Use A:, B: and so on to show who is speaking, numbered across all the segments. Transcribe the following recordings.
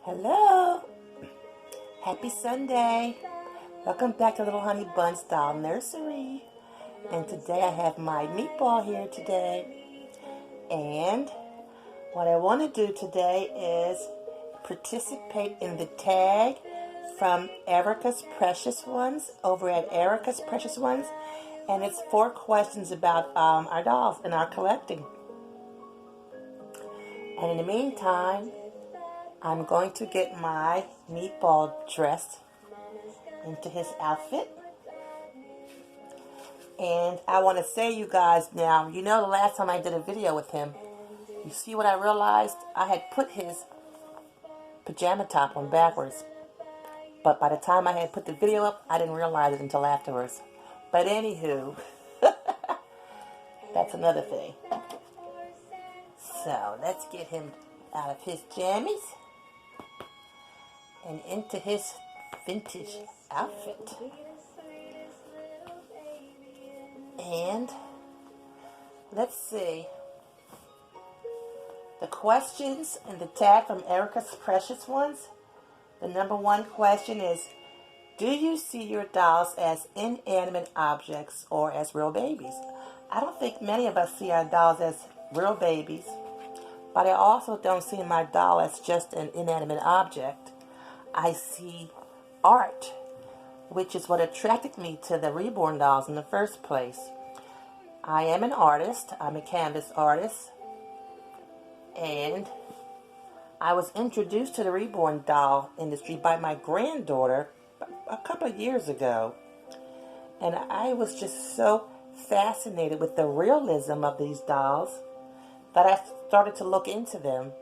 A: Hello, happy Sunday. Welcome back to Little Honey Bun's Doll Nursery. And today I have my meatball here today. And what I want to do today is participate in the tag from Erica's Precious Ones over at Erica's Precious Ones. And it's 4 questions about our dolls and our collecting. And in the meantime, I'm going to get my meatball dressed into his outfit. And I want to say, you guys, now, you know the last time I did a video with him, you see what I realized? I had put his pajama top on backwards. But by the time I had put the video up, I didn't realize it until afterwards. But anywho, that's another thing. So, let's get him out of his jammies and into his vintage outfit. And let's see. The questions in the tag from Erica's Precious Ones. The number 1 question is, do you see your dolls as inanimate objects or as real babies? I don't think many of us see our dolls as real babies, but I also don't see my doll as just an inanimate object. I see art, which is what attracted me to the Reborn dolls in the first place. I am an artist. I'm a canvas artist. And I was introduced to the Reborn doll industry by my granddaughter a couple of years ago. And I was just so fascinated with the realism of these dolls that I started to look into them.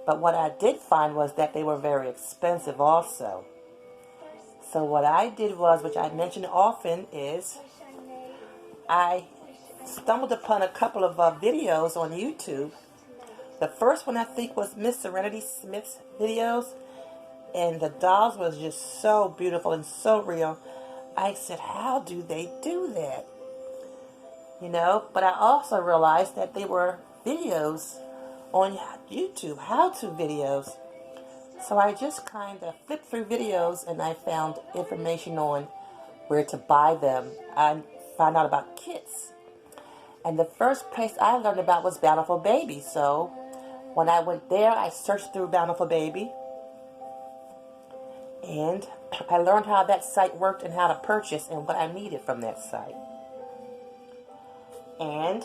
A: But what I did find was that they were very expensive also. So what I did was, which I mention often, is I stumbled upon a couple of videos on YouTube. The first one I think was Miss Serenity Smith's videos. And the dolls was just so beautiful and so real. I said, how do they do that? You know, but I also realized that they were videos on YouTube, how-to videos. So I just kind of flipped through videos and I found information on where to buy them. I found out about kits. And the first place I learned about was Bountiful Baby. So when I went there, I searched through Bountiful Baby. And I learned how that site worked and how to purchase and what I needed from that site. And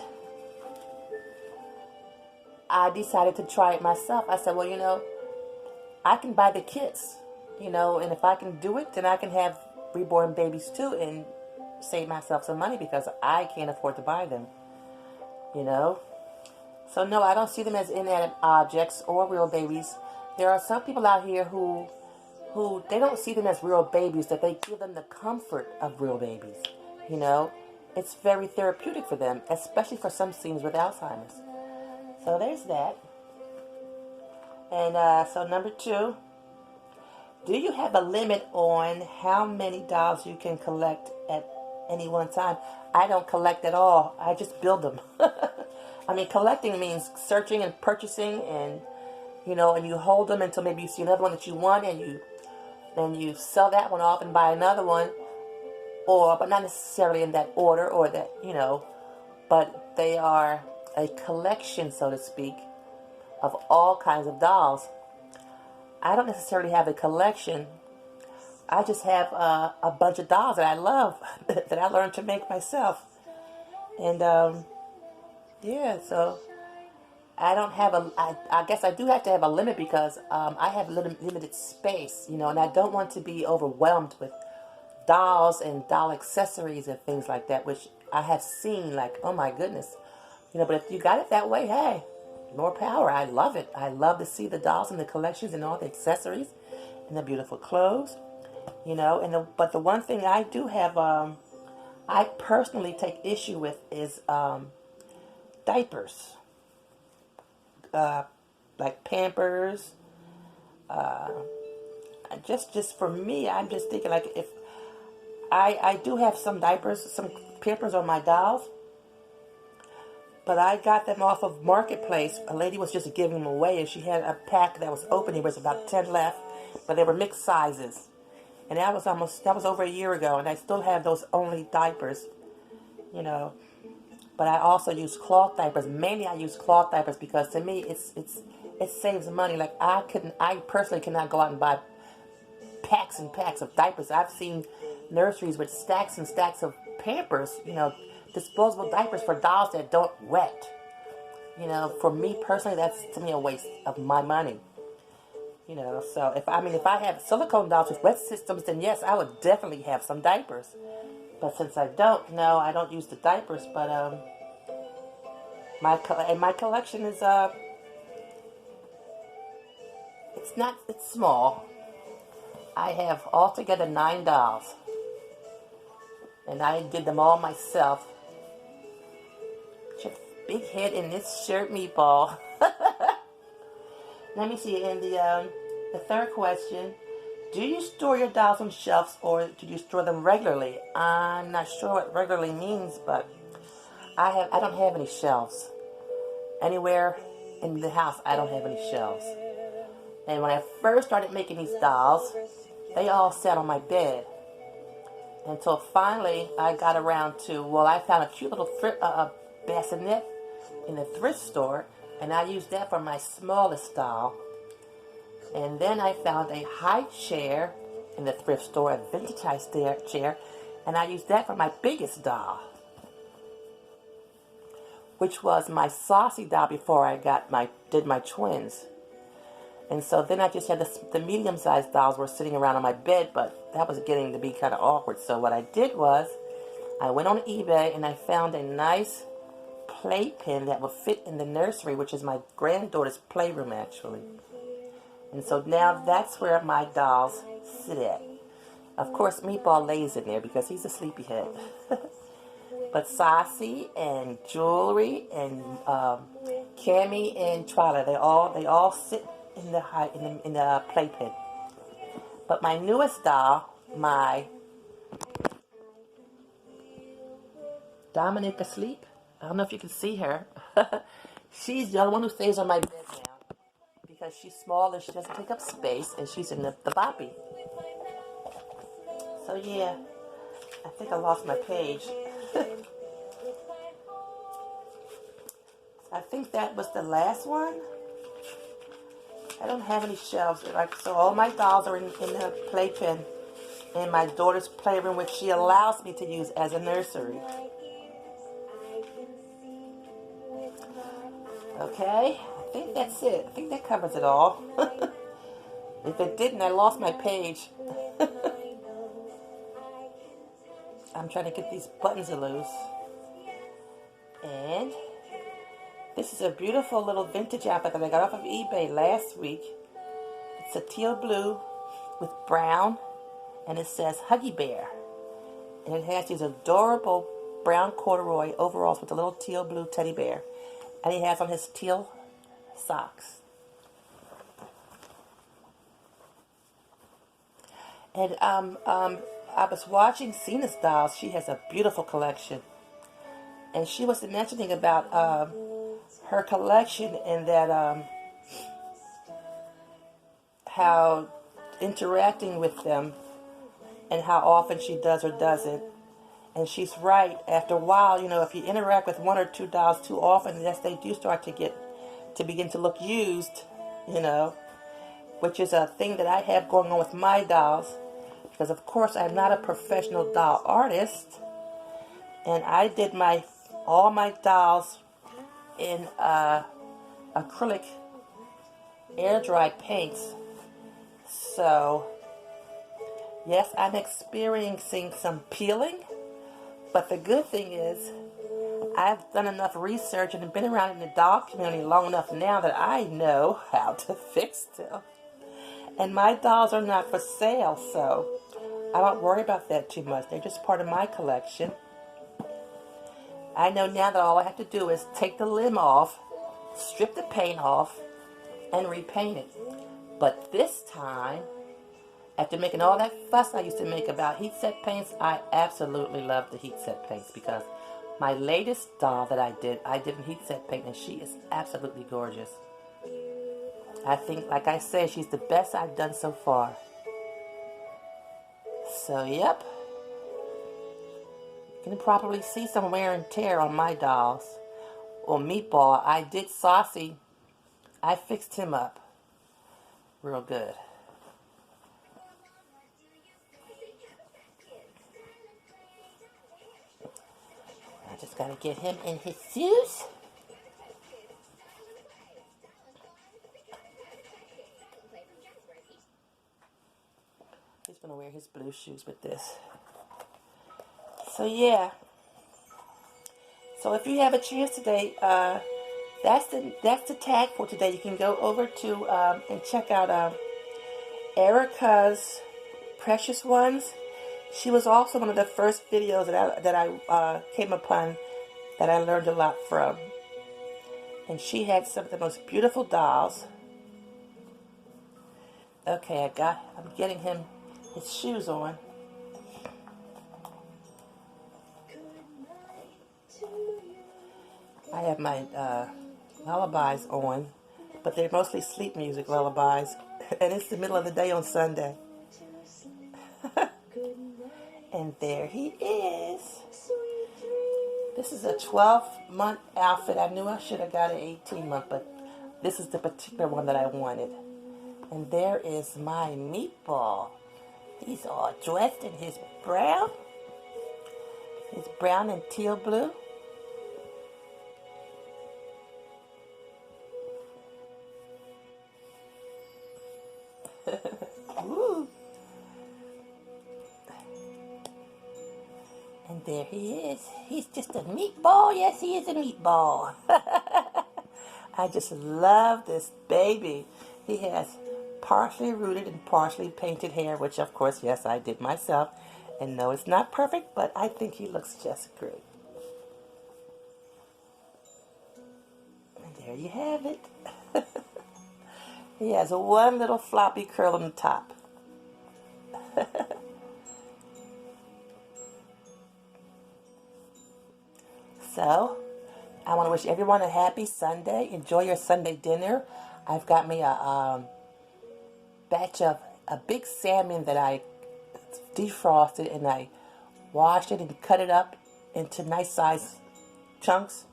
A: I decided to try it myself. I said, well, you know, I can buy the kits, you know, and if I can do it, then I can have reborn babies too and save myself some money because I can't afford to buy them, you know. So no, I don't see them as inanimate objects or real babies. There are some people out here who they don't see them as real babies, that they give them the comfort of real babies, you know. It's very therapeutic for them, especially for some seniors with Alzheimer's. So there's that. And so number 2, do you have a limit on how many dolls you can collect at any one time? I don't collect at all. I just build them. I mean, collecting means searching and purchasing and, you know, and you hold them until maybe you see another one that you want and you sell that one off and buy another one. But not necessarily in that order or that, you know, but they are a collection, so to speak, of all kinds of dolls. I don't necessarily have a collection. I just have a bunch of dolls that I love, that I learned to make myself. And, yeah, so I don't have I guess I do have to have a limit because I have limited space, you know, and I don't want to be overwhelmed with dolls and doll accessories and things like that, which I have seen, like, oh my goodness, you know. But if you got it that way, hey, more power. I love it. I love to see the dolls and the collections and all the accessories and the beautiful clothes, you know. And but the one thing I do have, I personally take issue with is diapers, like Pampers. Just for me, I'm just thinking, like, if I do have some diapers, some Pampers on my dolls, But I got them off of Marketplace. A lady was just giving them away, and she had a pack that was open. There was about 10 left, but they were mixed sizes. And that was over a year ago, and I still have those only diapers, you know. But I also use cloth diapers. Mainly I use cloth diapers because to me it saves money. Like I personally cannot go out and buy packs and packs of diapers. I've seen nurseries with stacks and stacks of Pampers, you know, disposable diapers for dolls that don't wet. You know, for me personally, that's to me a waste of my money. You know, so if I have silicone dolls with wet systems, then yes, I would definitely have some diapers. But since I don't, no, I don't use the diapers. But my collection is it's small. I have altogether 9 dolls, and I did them all myself. Your big head in this shirt, Meatball. Let me see. In the third question, do you store your dolls on shelves or do you store them regularly? I'm not sure what regularly means, but I don't have any shelves. Anywhere in the house, I don't have any shelves. And when I first started making these dolls, they all sat on my bed. Until finally I got around to, well, I found a cute little bassinet in the thrift store, and I used that for my smallest doll. And then I found a high chair in the thrift store, a vintagized chair, and I used that for my biggest doll, which was my saucy doll before I did my twins. And so then I just had the medium-sized dolls were sitting around on my bed, but that was getting to be kind of awkward. So what I did was I went on eBay and I found a nice playpen that would fit in the nursery, which is my granddaughter's playroom actually. And so now that's where my dolls sit at. Of course, Meatball lays in there because he's a sleepyhead. But Saucy and Jewelry and Cammy and Twyla, they all sit in the playpen. But my newest doll, my Dominic asleep. I don't know if you can see her. She's the only one who stays on my bed now because she's small and she doesn't take up space, and she's in the boppy. So yeah, I think I lost my page. I think that was the last one. I don't have any shelves. So all my dolls are in the playpen in my daughter's playroom, which she allows me to use as a nursery. Okay, I think that's it. I think that covers it all. If it didn't, I lost my page. I'm trying to get these buttons loose. And this is a beautiful little vintage outfit that I got off of eBay last week. It's a teal blue with brown, and it says Huggy Bear. And it has these adorable brown corduroy overalls with a little teal blue teddy bear. And he has on his teal socks. And I was watching Cena's dolls. She has a beautiful collection. And she was mentioning about her collection and that how interacting with them and how often she does or doesn't. And she's right. After a while, you know, if you interact with 1 or 2 dolls too often, yes, they do start to begin to look used, you know, which is a thing that I have going on with my dolls. Because, of course, I'm not a professional doll artist. And I did all my dolls in acrylic air-dry paints. So, yes, I'm experiencing some peeling. But the good thing is, I've done enough research and been around in the doll community long enough now that I know how to fix them. And my dolls are not for sale, so I don't worry about that too much. They're just part of my collection. I know now that all I have to do is take the limb off, strip the paint off, and repaint it. But this time, after making all that fuss I used to make about heat set paints, I absolutely love the heat set paints because My latest doll that I did in heat set paint, and she is absolutely gorgeous. I think, like I said, she's the best I've done so far. So, yep. You can probably see some wear and tear on my dolls. Well, Meatball, I did Saucy. I fixed him up real good. I just gotta get him in his shoes. He's gonna wear his blue shoes with this. So yeah. So if you have a chance today, that's the tag for today. You can go over to and check out Erica's Precious Ones. She was also one of the first videos that I came upon that I learned a lot from. And she had some of the most beautiful dolls. Okay, I'm getting him his shoes on. I have my lullabies on, but they're mostly sleep music lullabies. And it's the middle of the day on Sunday. And there he is. This is a 12-month outfit. I knew I should have got an 18-month, but this is the particular one that I wanted. And there is my Meatball. He's all dressed in his brown and teal blue. Woo. And there he is. He's just a meatball. Yes, he is a meatball. I just love this baby. He has partially rooted and partially painted hair, which of course, yes, I did myself. And no, it's not perfect, but I think he looks just great. And there you have it. He has one little floppy curl on the top. So, I want to wish everyone a happy Sunday. Enjoy your Sunday dinner. I've got me a batch of a big salmon that I defrosted, and I washed it and cut it up into nice size chunks.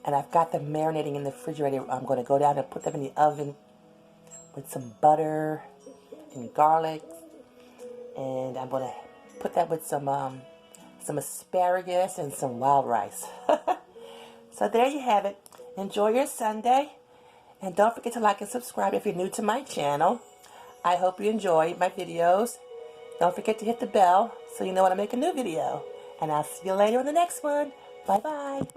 A: And I've got them marinating in the refrigerator. I'm going to go down and put them in the oven with some butter and garlic. And I'm going to put that with some asparagus and some wild rice. So there you have it. Enjoy your Sunday. And don't forget to like and subscribe if you're new to my channel. I hope you enjoy my videos. Don't forget to hit the bell so you know when I make a new video. And I'll see you later on the next one. Bye-bye.